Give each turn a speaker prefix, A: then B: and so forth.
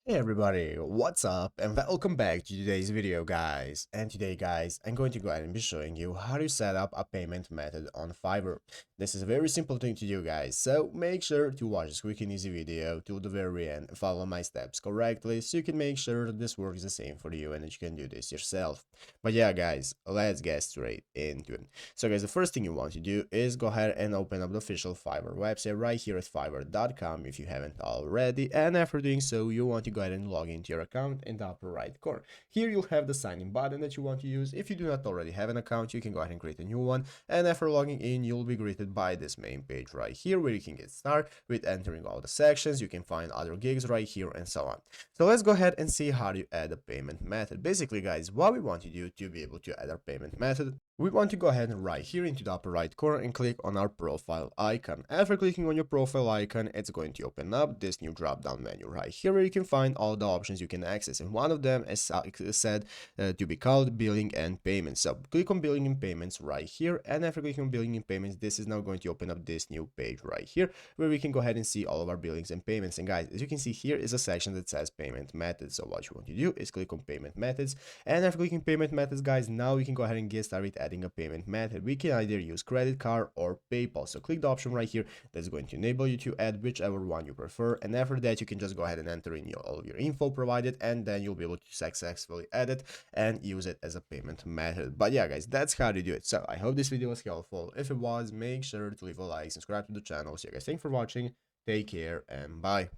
A: Hey everybody, what's up and welcome back to today's video guys. And today guys, I'm going to go ahead and be showing you how to set up a payment method on Fiverr. This is a very simple thing to do guys, so make sure to watch this quick and easy video till the very end and follow my steps correctly so you can make sure that this works the same for you and that you can do this yourself. But yeah guys, let's get straight into it. So guys, the first thing you want to do is go ahead and open up the official Fiverr website right here at fiverr.com if you haven't already, and after doing so you want to go ahead and log into your account in the upper right corner. Here you'll have the sign in button that you want to use. If you do not already have an account, you can go ahead and create a new one, and after logging in you'll be greeted by this main page right here where you can get started with entering all the sections. You can find other gigs right here and so on. So let's go ahead and see how to add a payment method. Basically guys, what we want to do to be able to add our payment method, we want to go ahead and right here into the upper right corner and click on our profile icon. After clicking on your profile icon, it's going to open up this new drop down menu right here where you can find all the options you can access, and one of them is said to be called billing and payments. So click on billing and payments right here, and after clicking on billing and payments, this is now going to open up this new page right here where we can go ahead and see all of our billings and payments. And guys, as you can see, here is a section that says payment methods. So what you want to do is click on payment methods, and after clicking payment methods guys, now we can go ahead and get started adding a payment method. We can either use credit card or PayPal. So click the option right here that's going to enable you to add whichever one you prefer, and after that you can just go ahead and enter in all of your info provided, and then you'll be able to successfully add it and use it as a payment method. But yeah guys, that's how to do it. So I hope this video was helpful. If it was, make sure to leave a like, subscribe to the channel. So yeah guys, thanks for watching, take care, and bye.